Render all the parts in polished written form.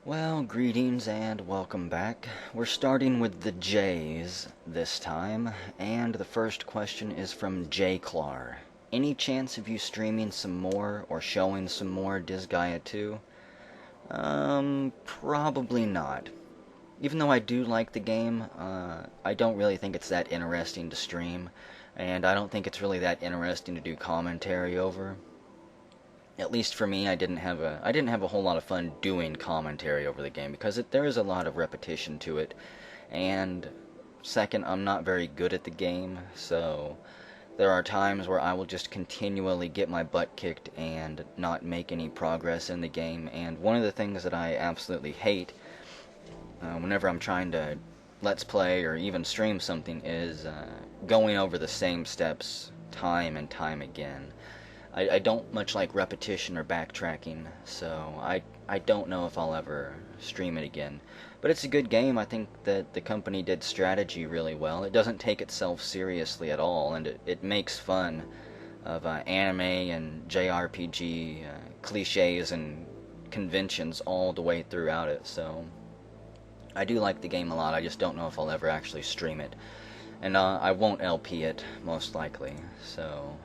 Well, greetings and welcome back. We're starting with the J's this time, and the first question is from J. Clar. Any chance of you streaming some more or showing some more Disgaea 2? Probably not. Even though I do like the game, I don't really think it's that interesting to stream, and I don't think it's really that interesting to do commentary over. At least for me, I didn't have a whole lot of fun doing commentary over the game because there is a lot of repetition to it, and second, I'm not very good at the game, so there are times where I will just continually get my butt kicked and not make any progress in the game. And one of the things that I absolutely hate whenever I'm trying to let's play or even stream something is going over the same steps time and time again. I don't much like repetition or backtracking, so I don't know if I'll ever stream it again. But it's a good game. I think that the company did strategy really well. It doesn't take itself seriously at all, and it makes fun of anime and JRPG cliches and conventions all the way throughout it, so I do like the game a lot. I just don't know if I'll ever actually stream it. And I won't LP it, most likely, so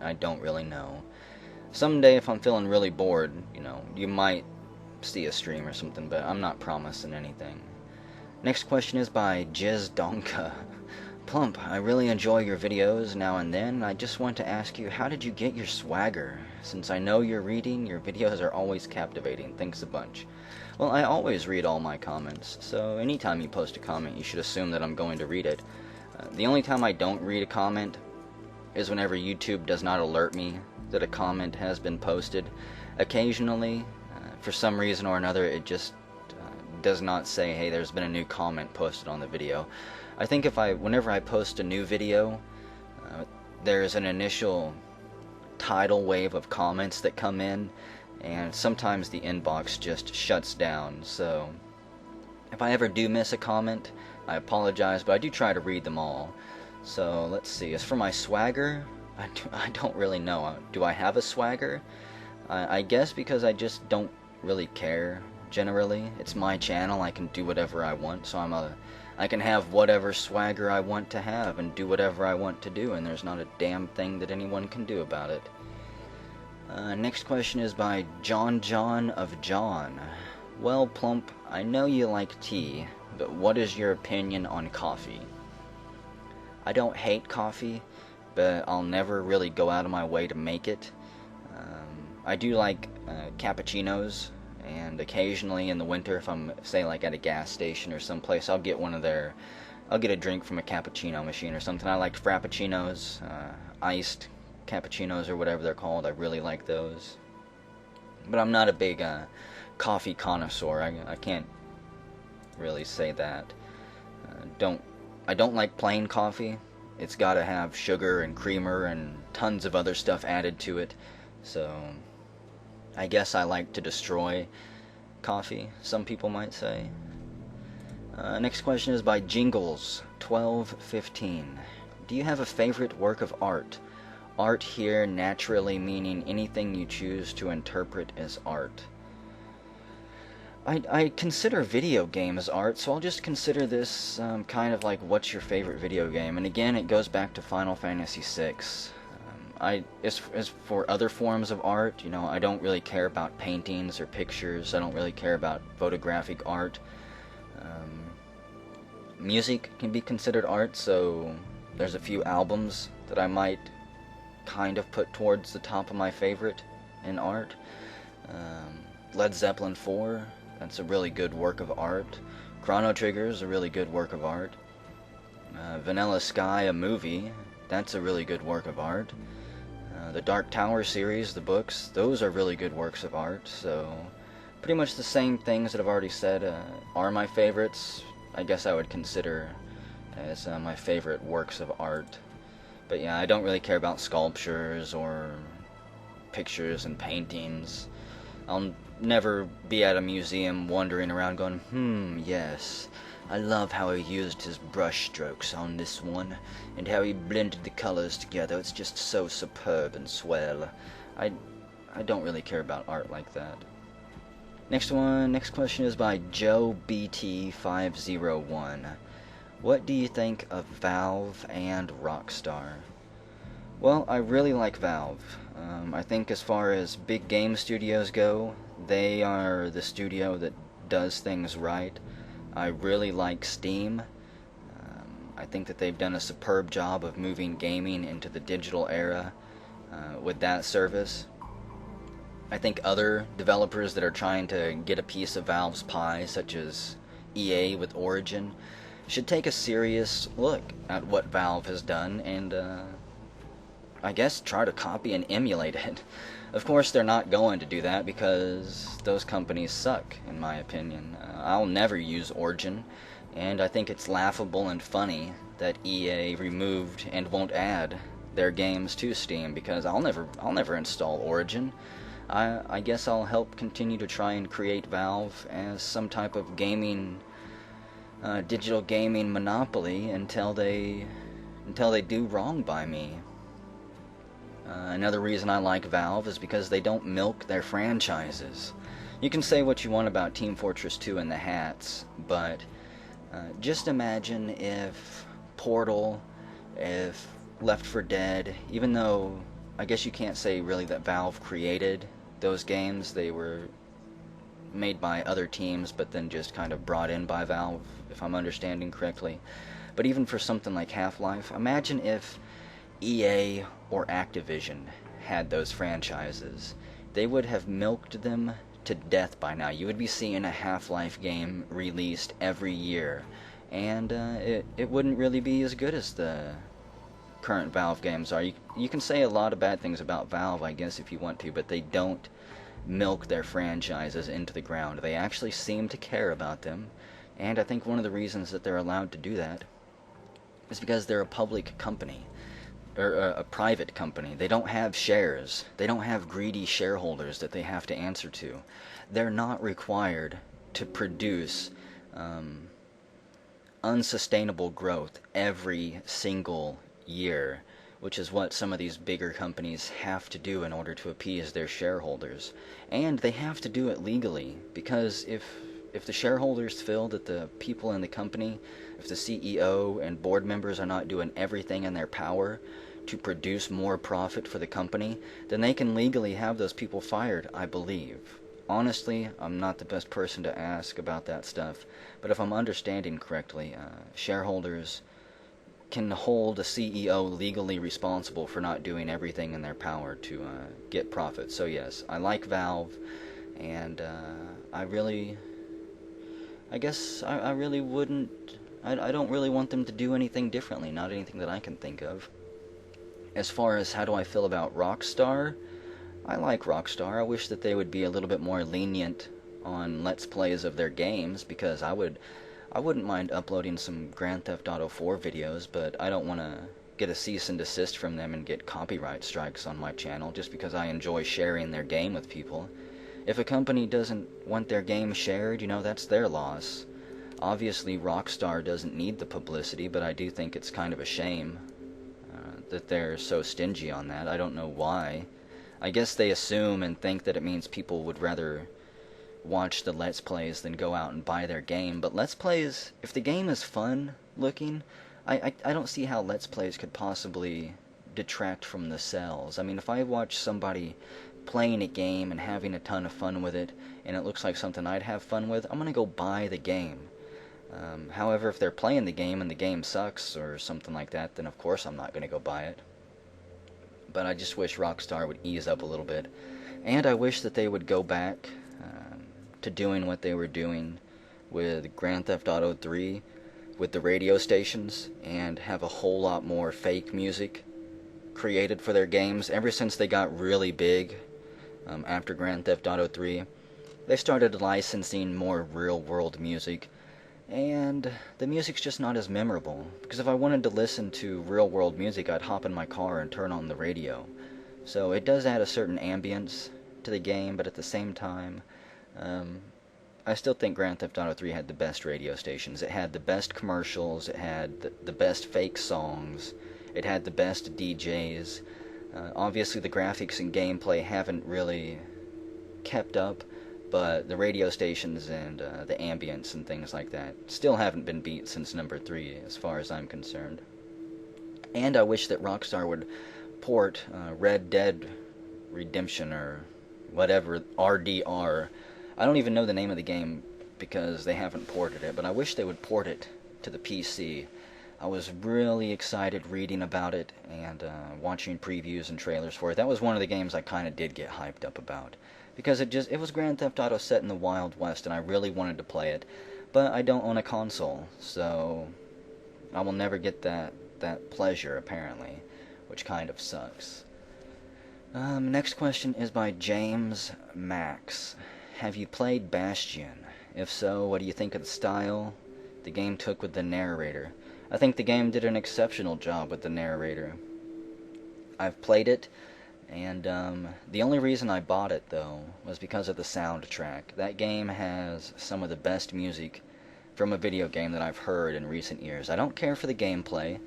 I don't really know. Someday, if I'm feeling really bored, you might see a stream or something, but I'm not promising anything. Next question is by Jiz Donka. Plump, I really enjoy your videos now and then. I just want to ask you, how did you get your swagger? Since I know you're reading, your videos are always captivating. Thanks a bunch. Well, I always read all my comments, so anytime you post a comment, you should assume that I'm going to read it. The only time I don't read a comment is whenever YouTube does not alert me that a comment has been posted. Occasionally, for some reason or another, it just does not say, hey, there's been a new comment posted on the video. I think whenever I post a new video, there's an initial tidal wave of comments that come in, and sometimes the inbox just shuts down, so if I ever do miss a comment, I apologize, but I do try to read them all. So, let's see. As for my swagger, I don't really know. Do I have a swagger? I guess because I just don't really care, generally. It's my channel, I can do whatever I want, so I can have whatever swagger I want to have and do whatever I want to do, and there's not a damn thing that anyone can do about it. Next question is by John of John. Well, Plump, I know you like tea, but what is your opinion on coffee? I don't hate coffee, but I'll never really go out of my way to make it. I do like cappuccinos, and occasionally in the winter, if I'm, say, like at a gas station or someplace, I'll get a drink from a cappuccino machine or something. I like frappuccinos, iced cappuccinos or whatever they're called. I really like those. But I'm not a big coffee connoisseur. I can't really say that. I don't like plain coffee. It's got to have sugar and creamer and tons of other stuff added to it. So I guess I like to destroy coffee, some people might say. Next question is by Jingles1215. Do you have a favorite work of art? Art here naturally meaning anything you choose to interpret as art. I consider video games art, so I'll just consider this kind of like, what's your favorite video game? And again, it goes back to Final Fantasy VI. As for other forms of art, I don't really care about paintings or pictures. I don't really care about photographic art. Music can be considered art, so there's a few albums that I might kind of put towards the top of my favorite in art. Led Zeppelin 4, that's a really good work of art. Chrono Trigger is a really good work of art. Vanilla Sky, a movie, that's a really good work of art. The Dark Tower series, the books, those are really good works of art. So pretty much the same things that I've already said are my favorites. I guess I would consider as my favorite works of art. But yeah, I don't really care about sculptures or pictures and paintings. I'll never be at a museum wandering around going, yes, I love how he used his brush strokes on this one, and how he blended the colors together. It's just so superb and swell. I don't really care about art like that. Next question is by Joe BT501. What do you think of Valve and Rockstar? Well, I really like Valve. I think as far as big game studios go, they are the studio that does things right. I really like Steam. I think that they've done a superb job of moving gaming into the digital era with that service. I think other developers that are trying to get a piece of Valve's pie, such as EA with Origin, should take a serious look at what Valve has done and, I guess, try to copy and emulate it. Of course, they're not going to do that because those companies suck, in my opinion. I'll never use Origin, and I think it's laughable and funny that EA removed and won't add their games to Steam because I'll never install Origin. I guess I'll help continue to try and create Valve as some type of gaming, digital gaming monopoly until they do wrong by me. Another reason I like Valve is because they don't milk their franchises. You can say what you want about Team Fortress 2 and the hats, but just imagine if Portal, if Left 4 Dead, even though I guess you can't say really that Valve created those games, they were made by other teams but then just kind of brought in by Valve, if I'm understanding correctly. But even for something like Half-Life, imagine if EA or Activision had those franchises. They would have milked them to death by now. You would be seeing a Half-Life game released every year, and it wouldn't really be as good as the current Valve games are. You can say a lot of bad things about Valve, I guess, if you want to, but they don't milk their franchises into the ground. They actually seem to care about them, and I think one of the reasons that they're allowed to do that is because they're a public company, or a private company. They don't have shares. They don't have greedy shareholders that they have to answer to. They're not required to produce unsustainable growth every single year, which is what some of these bigger companies have to do in order to appease their shareholders. And they have to do it legally, because if the shareholders feel that the people in the company, if the CEO and board members are not doing everything in their power to produce more profit for the company, then they can legally have those people fired, I believe. Honestly, I'm not the best person to ask about that stuff, but if I'm understanding correctly, shareholders can hold a CEO legally responsible for not doing everything in their power to get profit. So yes, I like Valve, and I really wouldn't, I don't really want them to do anything differently, not anything that I can think of. As far as how do I feel about Rockstar, I like Rockstar. I wish that they would be a little bit more lenient on Let's Plays of their games, because I wouldn't mind uploading some Grand Theft Auto 4 videos, but I don't want to get a cease and desist from them and get copyright strikes on my channel just because I enjoy sharing their game with people. If a company doesn't want their game shared, that's their loss. Obviously, Rockstar doesn't need the publicity, but I do think it's kind of a shame that they're so stingy on that. I don't know why. I guess they assume and think that it means people would rather watch the Let's Plays than go out and buy their game. But Let's Plays, if the game is fun looking, I don't see how Let's Plays could possibly detract from the sales. I mean, if I watch somebody playing a game and having a ton of fun with it, and it looks like something I'd have fun with, I'm going to go buy the game. However, if they're playing the game and the game sucks or something like that, then of course I'm not going to go buy it. But I just wish Rockstar would ease up a little bit. And I wish that they would go back to doing what they were doing with Grand Theft Auto 3 with the radio stations, and have a whole lot more fake music created for their games. Ever since they got really big after Grand Theft Auto 3, they started licensing more real-world music, and the music's just not as memorable, because if I wanted to listen to real-world music, I'd hop in my car and turn on the radio. So it does add a certain ambience to the game, but at the same time, I still think Grand Theft Auto 3 had the best radio stations. It had the best commercials, it had the best fake songs, it had the best DJs. Obviously the graphics and gameplay haven't really kept up, but the radio stations and the ambience and things like that still haven't been beat since number 3, as far as I'm concerned. And I wish that Rockstar would port Red Dead Redemption, or whatever, RDR. I don't even know the name of the game because they haven't ported it, but I wish they would port it to the PC. I was really excited reading about it and watching previews and trailers for it. That was one of the games I kind of did get hyped up about, because it was Grand Theft Auto set in the Wild West, and I really wanted to play it, but I don't own a console, so I will never get that pleasure, apparently, which kind of sucks. Next question is by James Max. Have you played Bastion? If so, what do you think of the style the game took with the narrator? I think the game did an exceptional job with the narrator. I've played it, and the only reason I bought it, though, was because of the soundtrack. That game has some of the best music from a video game that I've heard in recent years. I don't care for the gameplay,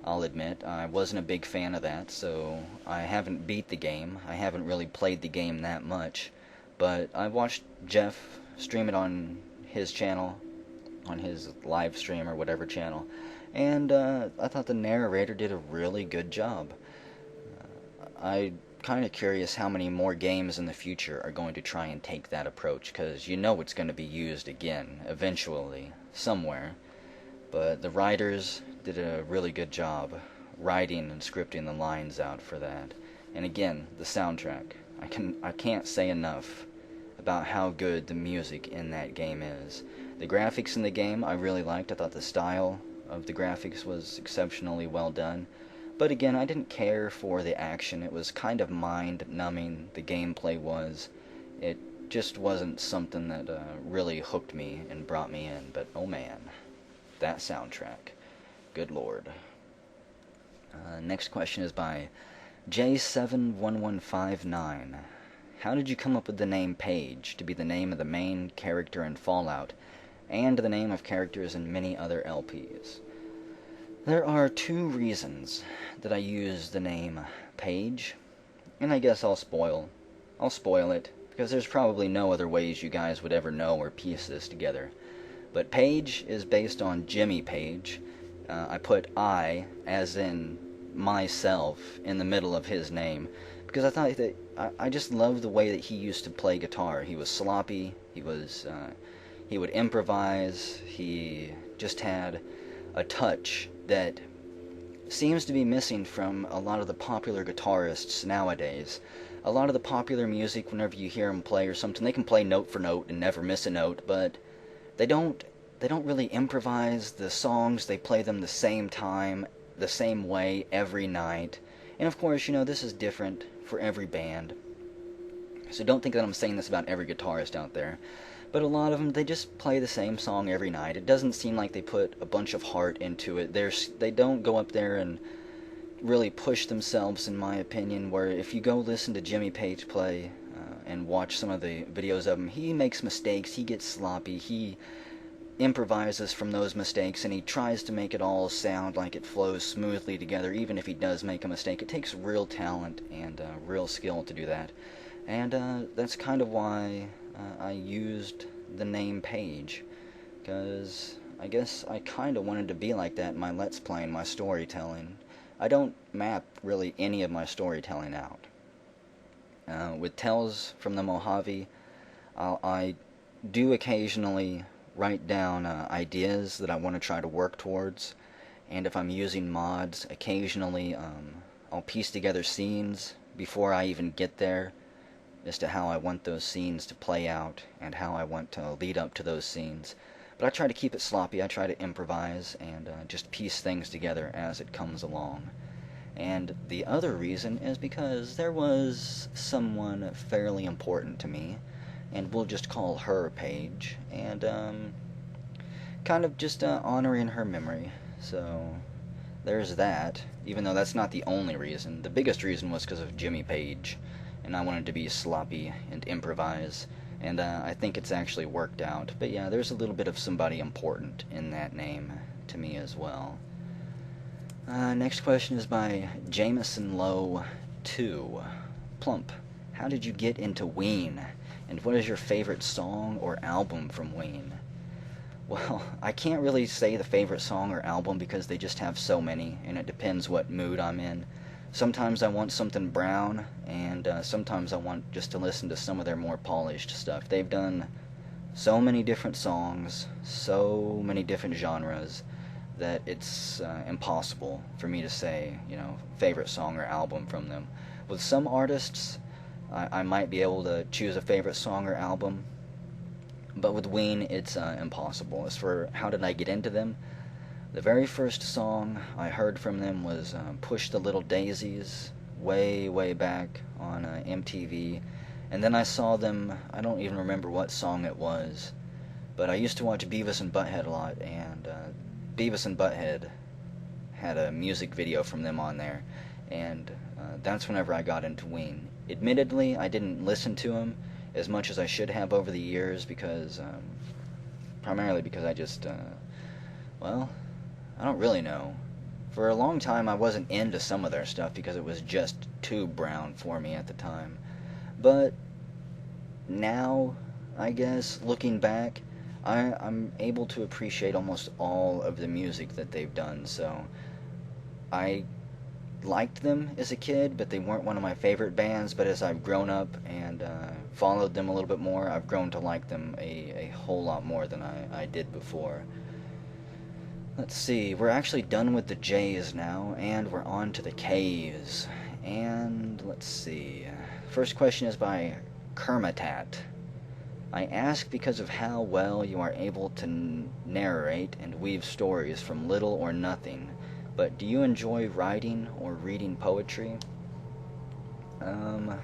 I'll admit. I wasn't a big fan of that, so I haven't beat the game. I haven't really played the game that much, but I watched Jeff stream it on his channel, on his live stream or whatever channel, and I thought the narrator did a really good job. I'm kind of curious how many more games in the future are going to try and take that approach, because you know it's going to be used again, eventually, somewhere. But the writers did a really good job writing and scripting the lines out for that. And again, the soundtrack. I can't say enough about how good the music in that game is. The graphics in the game I really liked. I thought the style of the graphics was exceptionally well done. But again, I didn't care for the action. It was kind of mind-numbing, the gameplay was. It just wasn't something that really hooked me and brought me in. But oh man, that soundtrack. Good lord. Next question is by J71159. How did you come up with the name Paige to be the name of the main character in Fallout, and the name of characters in many other LPs? There are 2 reasons that I use the name Paige, and I guess I'll spoil it, because there's probably no other ways you guys would ever know or piece this together. But Paige is based on Jimmy Page. I put I, as in myself, in the middle of his name, because I thought that I just loved the way that he used to play guitar. He was sloppy, he would improvise, he just had a touch that seems to be missing from a lot of the popular guitarists nowadays. A lot of the popular music, whenever you hear them play or something, they can play note for note and never miss a note, but they don't really improvise the songs. They play them the same time, the same way every night. And of course, you know, this is different for every band. So don't think that I'm saying this about every guitarist out there. But a lot of them, they just play the same song every night. It doesn't seem like they put a bunch of heart into it. They don't go up there and really push themselves, in my opinion, where if you go listen to Jimmy Page play and watch some of the videos of him, he makes mistakes, he gets sloppy, he improvises from those mistakes, and he tries to make it all sound like it flows smoothly together, even if he does make a mistake. It takes real talent and real skill to do that. And that's kind of why I used the name Paige, because I guess I kind of wanted to be like that in my Let's Play and my storytelling. I don't map really any of my storytelling out. With Tales from the Mojave, I do occasionally write down ideas that I want to try to work towards, and if I'm using mods, occasionally I'll piece together scenes before I even get there as to how I want those scenes to play out and how I want to lead up to those scenes. But I try to keep it sloppy. I try to improvise and just piece things together as it comes along. And the other reason is because there was someone fairly important to me, and we'll just call her Paige, and kind of just honoring her memory. So there's that, even though that's not the only reason. The biggest reason was because of Jimmy Page, and I wanted to be sloppy and improvise, and I think it's actually worked out. But yeah, there's a little bit of somebody important in that name to me as well. Next question is by Jameson Lowe 2. Plump, how did you get into Ween, And what is your favorite song or album from Ween? Well, I can't really say the favorite song or album because they just have so many, and it depends what mood I'm in. Sometimes I want something brown, and sometimes I want just to listen to some of their more polished stuff. They've done so many different songs, so many different genres, that it's impossible for me to say, favorite song or album from them. With some artists, I might be able to choose a favorite song or album, but with Ween, it's impossible. As for how did I get into them, the very first song I heard from them was Push the Little Daisies, way, way back on MTV. And then I saw them, I don't even remember what song it was, but I used to watch Beavis and Butthead a lot, and Beavis and Butthead had a music video from them on there, and that's whenever I got into Ween. Admittedly, I didn't listen to them as much as I should have over the years because, primarily because I just, well, I don't really know. For a long time I wasn't into some of their stuff because it was just too brown for me at the time. But now, I guess, looking back, I'm able to appreciate almost all of the music that they've done, so I liked them as a kid, but they weren't one of my favorite bands. But as I've grown up and followed them a little bit more, I've grown to like them a whole lot more than I did before. Let's see, we're actually done with the J's now, and we're on to the K's. And let's see, first question is by Kermitat. I ask because of how well you are able to narrate and weave stories from little or nothing. But do you enjoy writing or reading poetry? I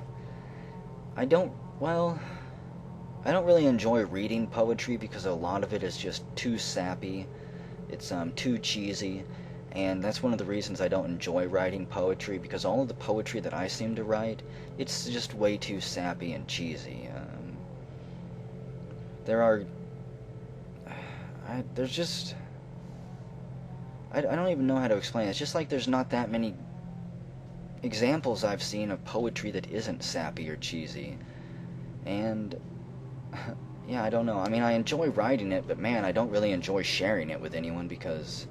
don't really enjoy reading poetry because a lot of it is just too sappy. It's too cheesy, and that's one of the reasons I don't enjoy writing poetry, because all of the poetry that I seem to write, it's just way too sappy and cheesy. I don't even know how to explain it. It's just like there's not that many examples I've seen of poetry that isn't sappy or cheesy. And, yeah, I don't know. I mean, I enjoy writing it, but man, I don't really enjoy sharing it with anyone because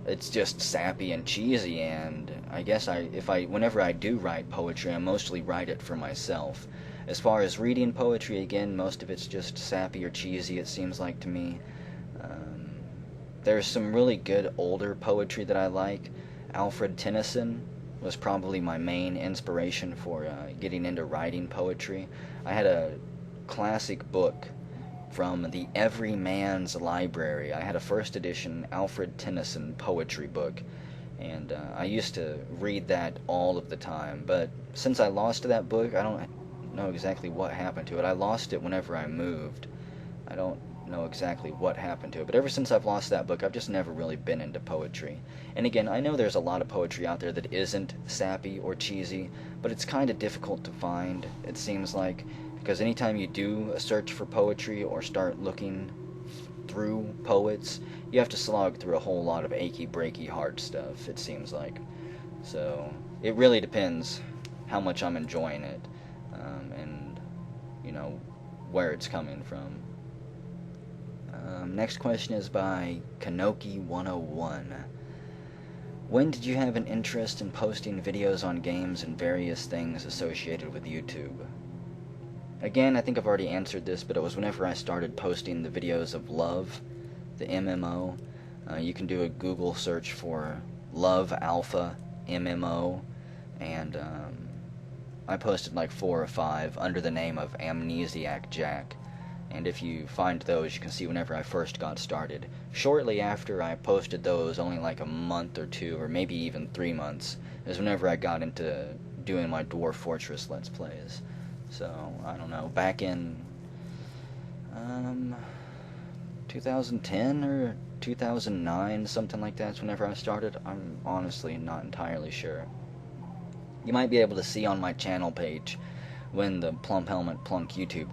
it's just sappy and cheesy, and I guess whenever I do write poetry, I mostly write it for myself. As far as reading poetry, again, most of it's just sappy or cheesy, it seems like to me. There's some really good older poetry that I like. Alfred Tennyson was probably my main inspiration for getting into writing poetry. I had a classic book from the Everyman's Library. I had a first edition Alfred Tennyson poetry book, and I used to read that all of the time. But since I lost that book, I don't know exactly what happened to it. I lost it whenever I moved. I don't know exactly what happened to it, but ever since I've lost that book, I've just never really been into poetry. And again, I know there's a lot of poetry out there that isn't sappy or cheesy, but it's kind of difficult to find, it seems like, because anytime you do a search for poetry or start looking through poets, you have to slog through a whole lot of achy, breaky, hard stuff, it seems like. So, it really depends how much I'm enjoying it, and, where it's coming from. Next question is by Kanoki101. When did you have an interest in posting videos on games and various things associated with YouTube? Again, I think I've already answered this, but it was whenever I started posting the videos of Love, the MMO. You can do a Google search for Love Alpha MMO, and I posted like 4 or 5 under the name of Amnesiac Jack. And if you find those, you can see whenever I first got started. Shortly after I posted those, only like a month or 2, or maybe even 3 months, is whenever I got into doing my Dwarf Fortress Let's Plays. So, I don't know, back in 2010 or 2009, something like that's whenever I started. I'm honestly not entirely sure. You might be able to see on my channel page when the PlumpHelmetPunk YouTube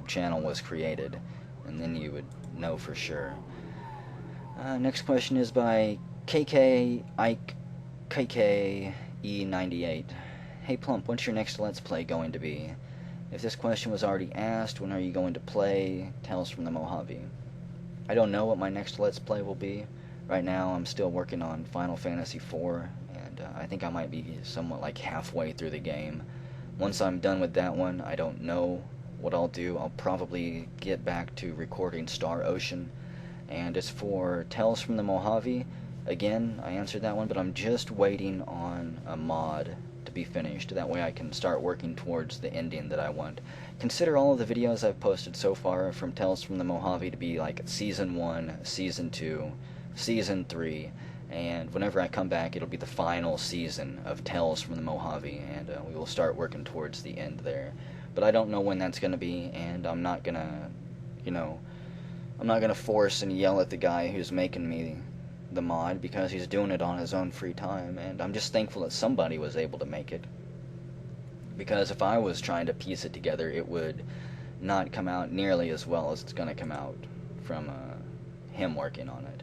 channel was created, and then you would know for sure. Next question is by KKE98. Hey Plump, what's your next Let's Play going to be? If this question was already asked, when are you going to play Tales from the Mojave? I don't know what my next Let's Play will be. Right now I'm still working on Final Fantasy IV, and I think I might be somewhat like halfway through the game. Once I'm done with that one, I don't know what I'll do. I'll probably get back to recording Star Ocean. And as for Tales from the Mojave, again, I answered that one, but I'm just waiting on a mod to be finished. That way I can start working towards the ending that I want. Consider all of the videos I've posted so far from Tales from the Mojave to be like Season 1, Season 2, Season 3, and whenever I come back it'll be the final season of Tales from the Mojave, and we will start working towards the end there. But I don't know when that's going to be, and I'm not going to, I'm not going to force and yell at the guy who's making me the mod, because he's doing it on his own free time, and I'm just thankful that somebody was able to make it. Because if I was trying to piece it together, it would not come out nearly as well as it's going to come out from him working on it.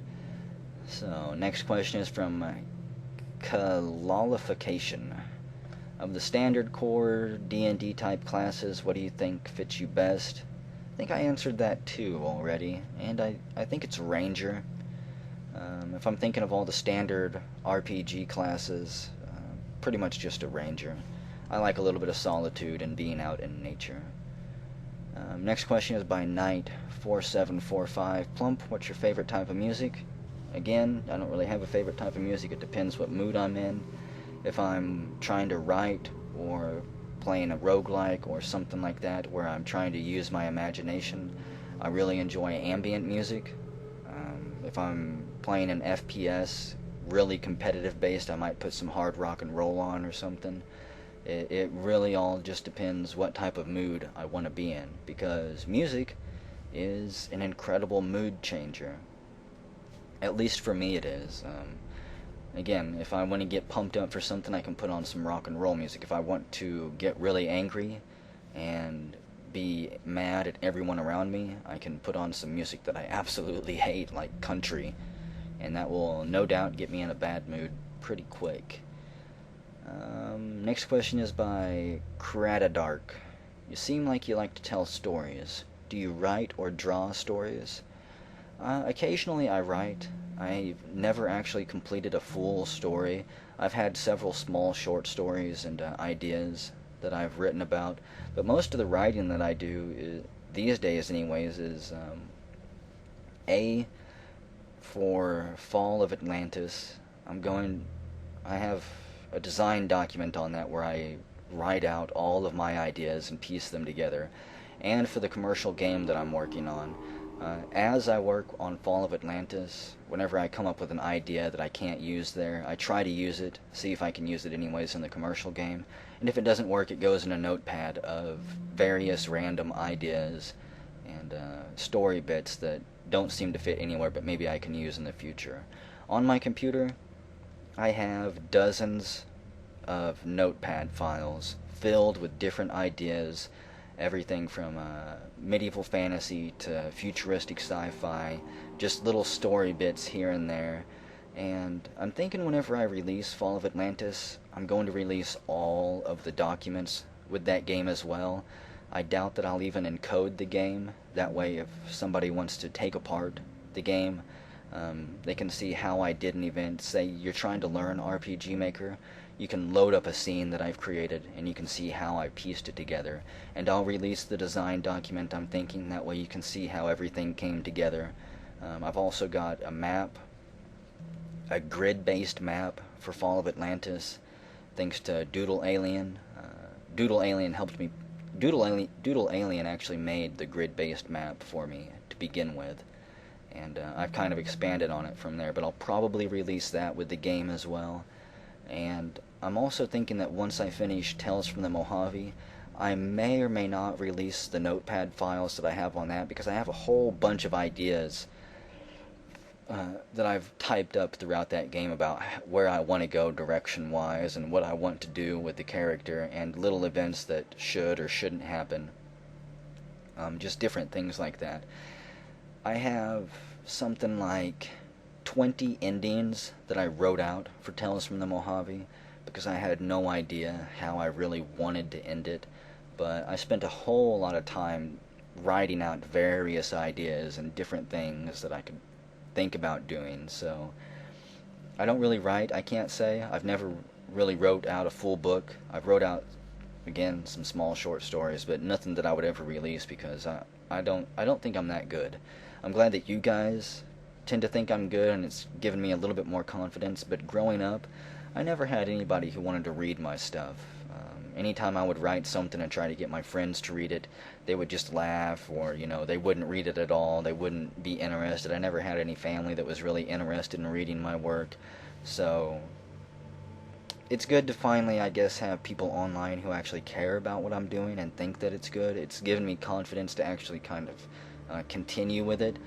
So, next question is from Kalalification. Of the standard core D&D type classes, what do you think fits you best? I think I answered that too already, and I think it's Ranger. If I'm thinking of all the standard RPG classes, pretty much just a Ranger. I like a little bit of solitude and being out in nature. Next question is by Knight4745. Plump, what's your favorite type of music? Again, I don't really have a favorite type of music. It depends what mood I'm in. If I'm trying to write or playing a roguelike or something like that where I'm trying to use my imagination, I really enjoy ambient music. If I'm playing an FPS, really competitive based, I might put some hard rock and roll on or something. It really all just depends what type of mood I want to be in, because music is an incredible mood changer. At least for me it is. Again, if I want to get pumped up for something, I can put on some rock and roll music. If I want to get really angry and be mad at everyone around me, I can put on some music that I absolutely hate, like country, and that will no doubt get me in a bad mood pretty quick. Next question is by Kratadark. You seem like you like to tell stories. Do you write or draw stories? Occasionally I write. I've never actually completed a full story. I've had several small short stories and ideas that I've written about, but most of the writing that I do these days anyways is for Fall of Atlantis. I have a design document on that where I write out all of my ideas and piece them together. And for the commercial game that I'm working on, as I work on Fall of Atlantis, whenever I come up with an idea that I can't use there, I try to use it, see if I can use it anyways in the commercial game. And if it doesn't work, it goes in a notepad of various random ideas and story bits that don't seem to fit anywhere, but maybe I can use in the future. On my computer, I have dozens of notepad files filled with different ideas, everything from medieval fantasy to futuristic sci-fi, just little story bits here and there. And I'm thinking whenever I release Fall of Atlantis, I'm going to release all of the documents with that game as well. I doubt that I'll even encode the game. That way, if somebody wants to take apart the game, they can see how I did an event. Say you're trying to learn RPG Maker, you can load up a scene that I've created and you can see how I pieced it together. And I'll release the design document I'm thinking, that way you can see how everything came together. I've also got a map, a grid-based map for Fall of Atlantis, thanks to Doodle Alien. Doodle Alien helped me. Doodle Alien actually made the grid-based map for me to begin with, and I've kind of expanded on it from there, but I'll probably release that with the game as well. And I'm also thinking that once I finish Tales from the Mojave, I may or may not release the notepad files that I have on that, because I have a whole bunch of ideas that I've typed up throughout that game about where I want to go direction-wise and what I want to do with the character, and little events that should or shouldn't happen. Just different things like that. I have something like 20 endings that I wrote out for Tales from the Mojave, because I had no idea how I really wanted to end it. but I spent a whole lot of time writing out various ideas and different things that I could think about doing. So I don't really write, I can't say. I've never really wrote out a full book. I've wrote out, again, some small short stories, but nothing that I would ever release because I don't think I'm that good. I'm glad that you guys tend to think I'm good, and it's given me a little bit more confidence, but growing up, I never had anybody who wanted to read my stuff. Anytime I would write something and try to get my friends to read it, they would just laugh, or, they wouldn't read it at all, they wouldn't be interested. I never had any family that was really interested in reading my work, so it's good to finally, I guess, have people online who actually care about what I'm doing and think that it's good. It's given me confidence to actually kind of continue with it,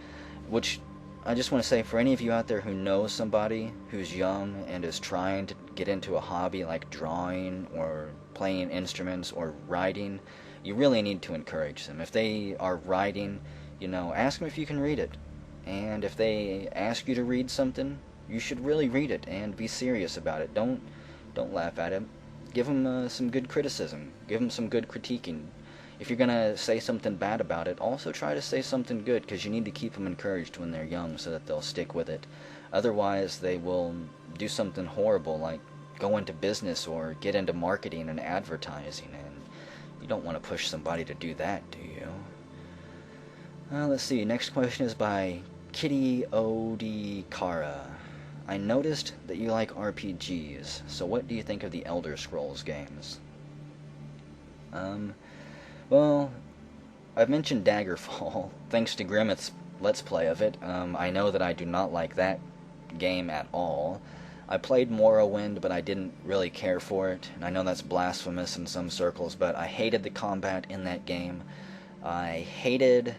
which I just want to say, for any of you out there who know somebody who's young and is trying to get into a hobby like drawing or playing instruments or writing, you really need to encourage them. If they are writing, ask them if you can read it. And if they ask you to read something, you should really read it and be serious about it. Don't laugh at it. Give them some good criticism. Give them some good critiquing. If you're going to say something bad about it, also try to say something good, because you need to keep them encouraged when they're young so that they'll stick with it. Otherwise, they will do something horrible like go into business or get into marketing and advertising, and you don't want to push somebody to do that, do you? Let's see. Next question is by Kitty Odikara. I noticed that you like RPGs, so what do you think of the Elder Scrolls games? Well, I've mentioned Daggerfall, thanks to Grimmeth's Let's Play of it. I know that I do not like that game at all. I played Morrowind, but I didn't really care for it, and I know that's blasphemous in some circles, but I hated the combat in that game. I hated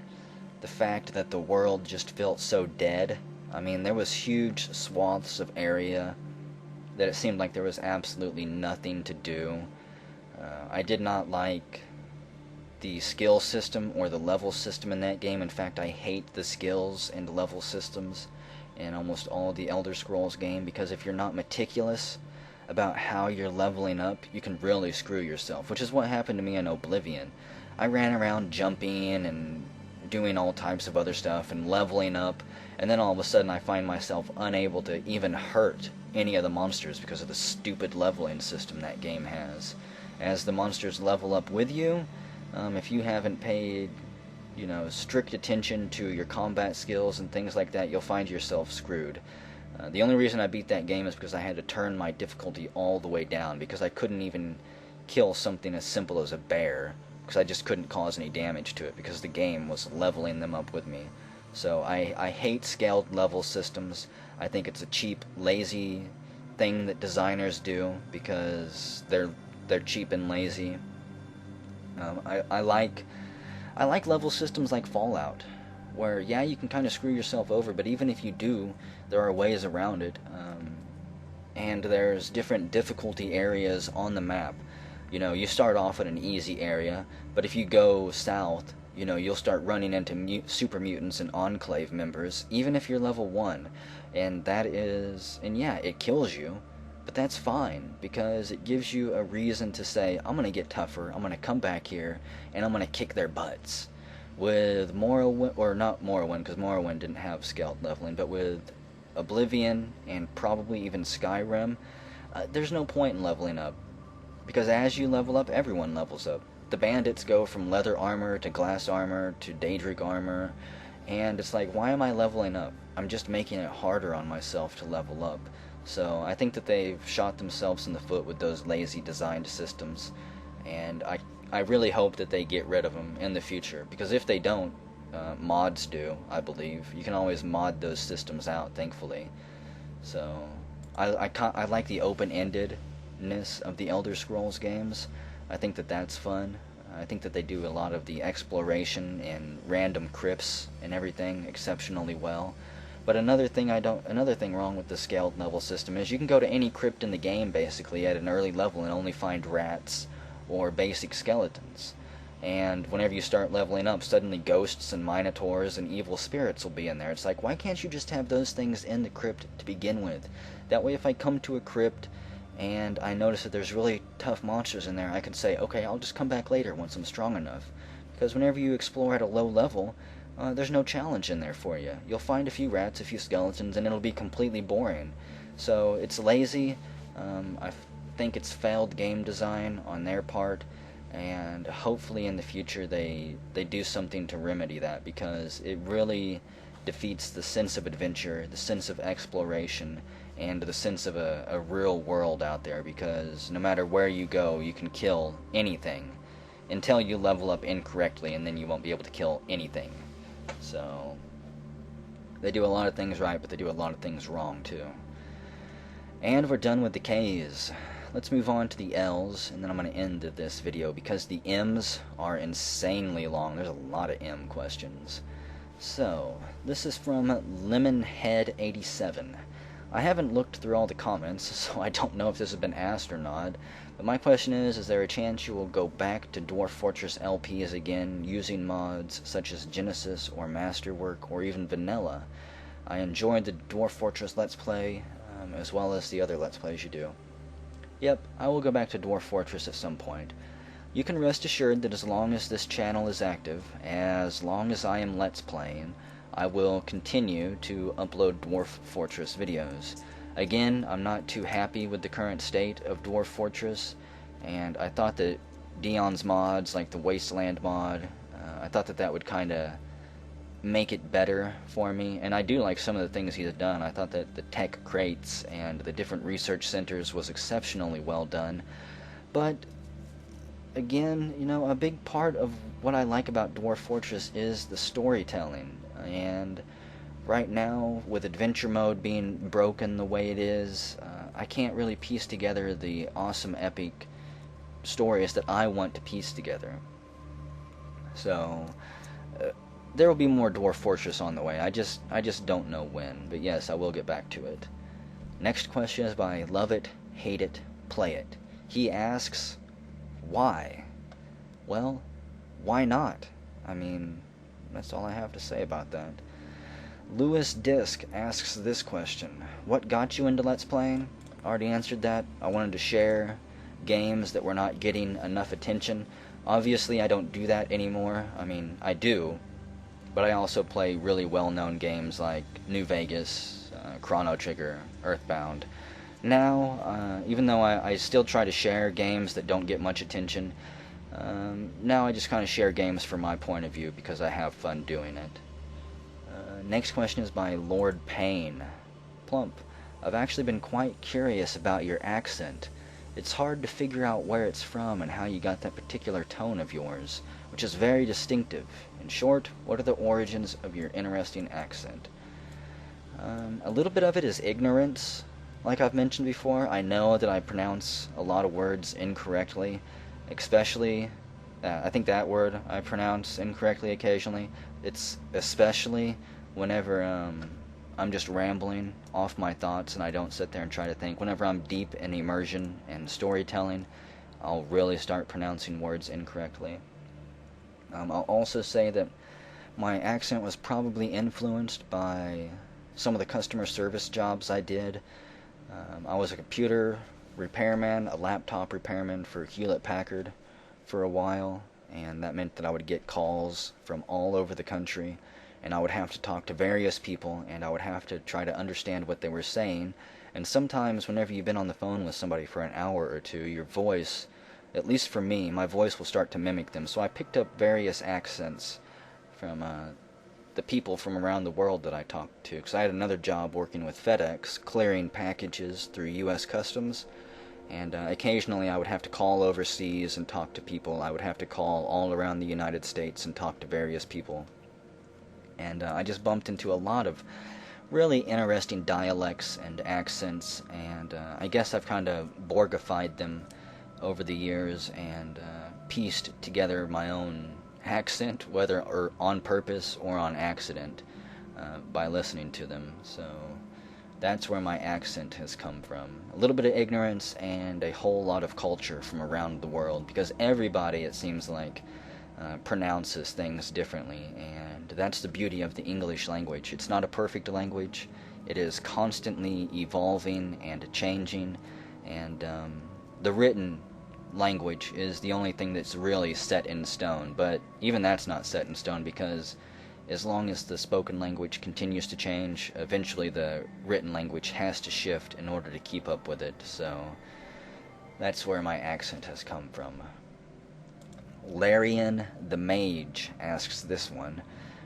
the fact that the world just felt so dead. I mean, there was huge swaths of area that it seemed like there was absolutely nothing to do. I did not like the skill system or the level system in that game. In fact, I hate the skills and level systems in almost all the Elder Scrolls game, because if you're not meticulous about how you're leveling up, you can really screw yourself, which is what happened to me in Oblivion. I ran around jumping and doing all types of other stuff and leveling up, and then all of a sudden I find myself unable to even hurt any of the monsters because of the stupid leveling system that game has. As the monsters level up with you, if you haven't paid, strict attention to your combat skills and things like that, you'll find yourself screwed. The only reason I beat that game is because I had to turn my difficulty all the way down, because I couldn't even kill something as simple as a bear, because I just couldn't cause any damage to it, because the game was leveling them up with me. So I hate scaled level systems. I think it's a cheap, lazy thing that designers do, because they're cheap and lazy. I like level systems like Fallout, where, yeah, you can kind of screw yourself over, but even if you do, there are ways around it, and there's different difficulty areas on the map. You start off in an easy area, but if you go south, you'll start running into super mutants and Enclave members, even if you're level 1, and yeah, it kills you, but that's fine, because it gives you a reason to say, I'm going to get tougher, I'm going to come back here, and I'm going to kick their butts. With Morrowind, or not Morrowind, because Morrowind didn't have scaled leveling, but with Oblivion, and probably even Skyrim, there's no point in leveling up, because as you level up, everyone levels up. The bandits go from leather armor to glass armor to Daedric armor, and it's like, why am I leveling up? I'm just making it harder on myself to level up. So I think that they've shot themselves in the foot with those lazy designed systems, and I really hope that they get rid of them in the future, because if they don't, mods do, I believe. You can always mod those systems out, thankfully. So I like the open-endedness of the Elder Scrolls games. I think that that's fun. I think that they do a lot of the exploration and random crypts and everything exceptionally well. But another thing wrong with the scaled level system is you can go to any crypt in the game basically at an early level and only find rats or basic skeletons. And whenever you start leveling up, suddenly ghosts and minotaurs and evil spirits will be in there. It's like, why can't you just have those things in the crypt to begin with? That way if I come to a crypt and I notice that there's really tough monsters in there, I can say, okay, I'll just come back later once I'm strong enough. Because whenever you explore at a low level, there's no challenge in there for you. You'll find a few rats, a few skeletons, and it'll be completely boring. So it's lazy. I think it's failed game design on their part, and hopefully in the future they do something to remedy that, because it really defeats the sense of adventure, the sense of exploration, and the sense of a real world out there, because no matter where you go, you can kill anything until you level up incorrectly, and then you won't be able to kill anything. So they do a lot of things right, but they do a lot of things wrong too. And we're done with the K's. Let's move on to the L's, and then I'm going to end this video, because the M's are insanely long. There's a lot of M questions. So, this is from Lemonhead87. I haven't looked through all the comments, so I don't know if this has been asked or not, but my question is there a chance you will go back to Dwarf Fortress LPs again, using mods such as Genesis or Masterwork or even Vanilla? I enjoyed the Dwarf Fortress Let's Play, as well as the other Let's Plays you do. Yep, I will go back to Dwarf Fortress at some point. You can rest assured that as long as this channel is active, as long as I am Let's Playing, I will continue to upload Dwarf Fortress videos. Again, I'm not too happy with the current state of Dwarf Fortress, and I thought that Dion's mods, like the Wasteland mod, I thought that would kind of make it better for me, and I do like some of the things he's done. I thought that the tech crates and the different research centers was exceptionally well done, but again, you know, a big part of what I like about Dwarf Fortress is the storytelling, and right now, with adventure mode being broken the way it is, I can't really piece together the awesome epic stories that I want to piece together. So there will be more Dwarf Fortress on the way. I just don't know when, but yes, I will get back to it. Next question is by Love It, Hate It, Play It. He asks, why? Well, why not? I mean, that's all I have to say about that. Lewis Disc asks this question: what got you into Let's Playing? Already answered that. I wanted to share games that were not getting enough attention. Obviously, I don't do that anymore. I mean, I do, but I also play really well-known games like New Vegas, Chrono Trigger, Earthbound. Now, even though I still try to share games that don't get much attention, now I just kind of share games from my point of view because I have fun doing it. Next question is by Lord Payne. Plump, I've actually been quite curious about your accent. It's hard to figure out where it's from and how you got that particular tone of yours, which is very distinctive. In short, what are the origins of your interesting accent? A little bit of it is ignorance. Like I've mentioned before, I know that I pronounce a lot of words incorrectly, especially, I think that word I pronounce incorrectly occasionally. It's especially whenever I'm just rambling off my thoughts and I don't sit there and try to think. Whenever I'm deep in immersion and storytelling, I'll really start pronouncing words incorrectly. I'll also say that my accent was probably influenced by some of the customer service jobs I did. I was a computer repairman, a laptop repairman for Hewlett-Packard for a while, and that meant that I would get calls from all over the country, and I would have to talk to various people, and I would have to try to understand what they were saying. And sometimes whenever you've been on the phone with somebody for an hour or two, your voice, at least for me, my voice will start to mimic them. So I picked up various accents from the people from around the world that I talked to, because I had another job working with FedEx, clearing packages through U.S. Customs, and occasionally I would have to call overseas and talk to people. I would have to call all around the United States and talk to various people. And I just bumped into a lot of really interesting dialects and accents, and I guess I've kind of Borgified them over the years and pieced together my own accent, whether or on purpose or on accident, by listening to them. So that's where my accent has come from. A little bit of ignorance and a whole lot of culture from around the world, because everybody, it seems like, pronounces things differently, and that's the beauty of the English language. It's not a perfect language. It is constantly evolving and changing, and the written language is the only thing that's really set in stone. But even that's not set in stone, because as long as the spoken language continues to change, eventually the written language has to shift in order to keep up with it. So that's where my accent has come from. Larian the Mage asks this one.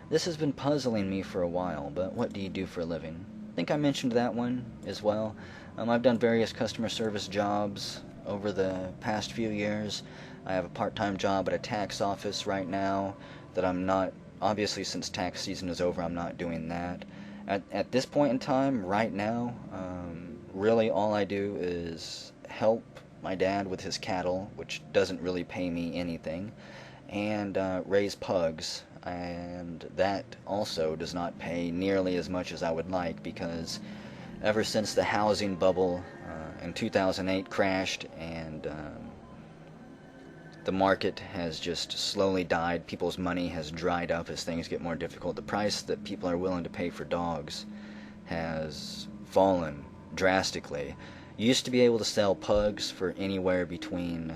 This has been puzzling me for a while, but what do you do for a living? I think I mentioned that one as well. I've done various customer service jobs over the past few years. I have a part-time job at a tax office right now that I'm not, obviously since tax season is over, I'm not doing that. At this point in time, right now, really all I do is help my dad with his cattle, which doesn't really pay me anything, and raise pugs, and that also does not pay nearly as much as I would like, because ever since the housing bubble in 2008 crashed and the market has just slowly died, people's money has dried up as things get more difficult, the price that people are willing to pay for dogs has fallen drastically. You used to be able to sell pugs for anywhere between,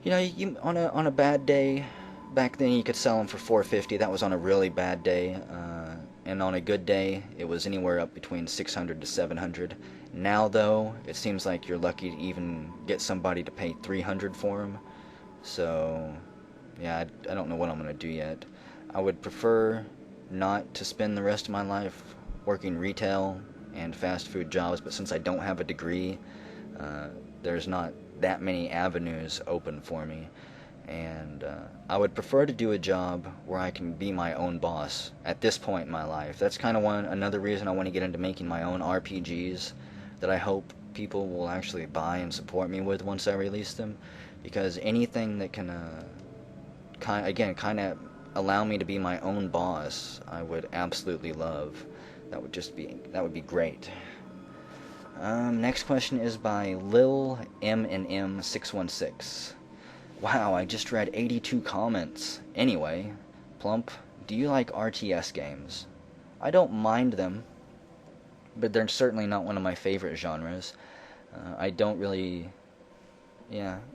on a bad day, back then you could sell them for $450. That was on a really bad day, and on a good day, it was anywhere up between $600 to $700. Now, though, it seems like you're lucky to even get somebody to pay $300 for them. So, yeah, I don't know what I'm gonna do yet. I would prefer not to spend the rest of my life working retail and fast food jobs, but since I don't have a degree, there's not that many avenues open for me, and I would prefer to do a job where I can be my own boss at this point in my life. That's kind of another reason I want to get into making my own RPGs that I hope people will actually buy and support me with once I release them, because anything that can kind of allow me to be my own boss, I would absolutely love. That would be great. Next question is by Lil MNM616. Wow, I just read 82 comments. Anyway, Plump, do you like RTS games? I don't mind them, but they're certainly not one of my favorite genres. I don't really,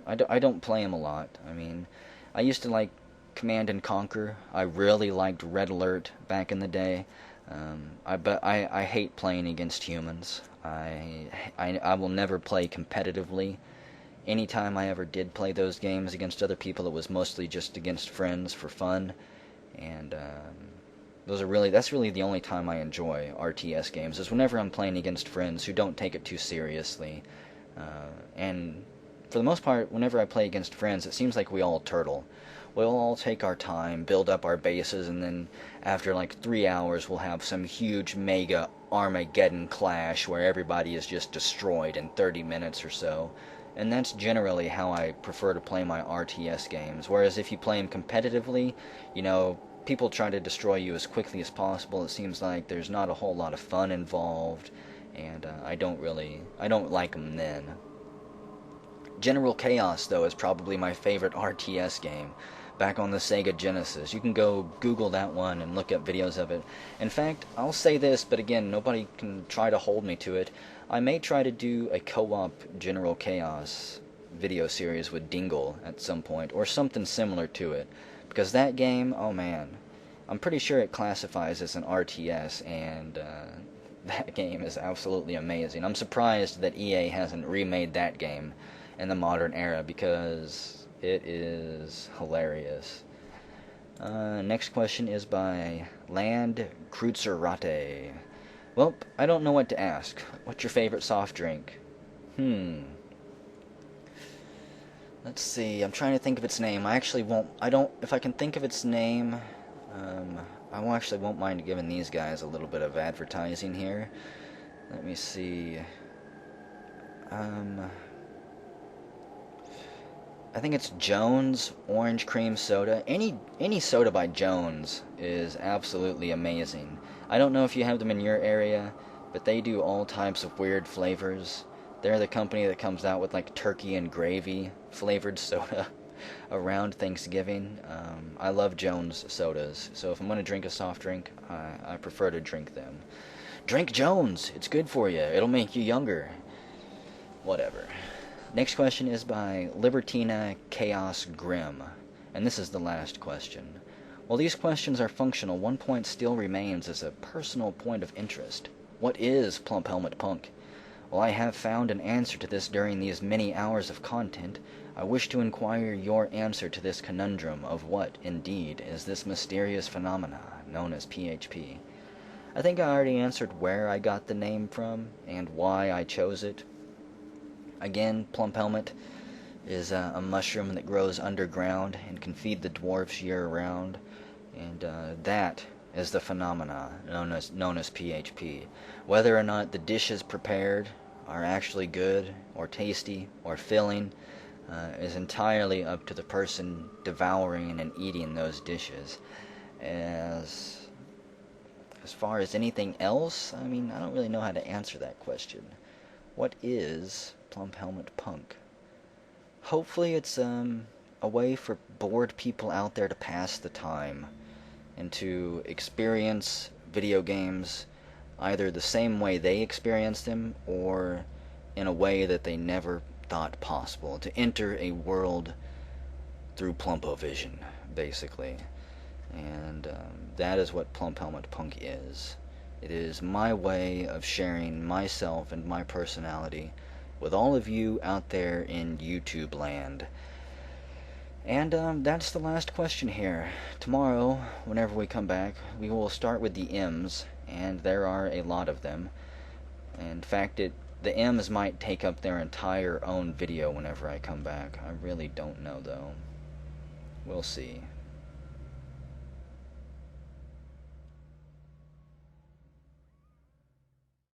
I don't play them a lot. I mean, I used to like Command and Conquer. I really liked Red Alert back in the day. But I hate playing against humans. I will never play competitively. Anytime I ever did play those games against other people, it was mostly just against friends for fun, and that's really the only time I enjoy RTS games, is whenever I'm playing against friends who don't take it too seriously. And for the most part, whenever I play against friends, it seems like we all turtle. We'll all take our time, build up our bases, and then after like 3 hours we'll have some huge mega Armageddon clash where everybody is just destroyed in 30 minutes or so. And that's generally how I prefer to play my RTS games. Whereas if you play them competitively, people try to destroy you as quickly as possible. It seems like there's not a whole lot of fun involved, and I don't like them then. General Chaos, though, is probably my favorite RTS game, back on the Sega Genesis. You can go Google that one and look up videos of it. In fact, I'll say this, but again, nobody can try to hold me to it. I may try to do a co-op General Chaos video series with Dingle at some point, or something similar to it, because that game, oh man, I'm pretty sure it classifies as an RTS, and that game is absolutely amazing. I'm surprised that EA hasn't remade that game in the modern era, because it is hilarious. Next question is by Land Kreuzerrate. Well, I don't know what to ask. What's your favorite soft drink? Let's see, I'm trying to think of its name. If I can think of its name, I actually won't mind giving these guys a little bit of advertising here. Let me see. I think it's Jones Orange Cream Soda. Any soda by Jones is absolutely amazing. I don't know if you have them in your area, but they do all types of weird flavors. They're the company that comes out with like turkey and gravy flavored soda around Thanksgiving. I love Jones sodas, so if I'm going to drink a soft drink, I prefer to drink them. Drink Jones! It's good for you. It'll make you younger. Whatever. Next question is by Libertina Chaos Grim, and this is the last question. While these questions are functional, one point still remains as a personal point of interest. What is PlumpHelmetPunk? While I have found an answer to this during these many hours of content, I wish to inquire your answer to this conundrum of what, indeed, is this mysterious phenomena known as PHP. I think I already answered where I got the name from and why I chose it. Again, PlumpHelmet is a mushroom that grows underground and can feed the dwarfs year-round, and that is the phenomena known as PHP. Whether or not the dishes prepared are actually good or tasty or filling is entirely up to the person devouring and eating those dishes. As far as anything else, I mean, I don't really know how to answer that question. What is PlumpHelmetPunk? Hopefully it's a way for bored people out there to pass the time and to experience video games either the same way they experience them or in a way that they never thought possible. To enter a world through Plumpovision, basically. And that is what PlumpHelmetPunk is. It is my way of sharing myself and my personality with all of you out there in YouTube land. And that's the last question here. Tomorrow, whenever we come back, we will start with the M's, and there are a lot of them. In fact, the M's might take up their entire own video whenever I come back. I really don't know, though. We'll see.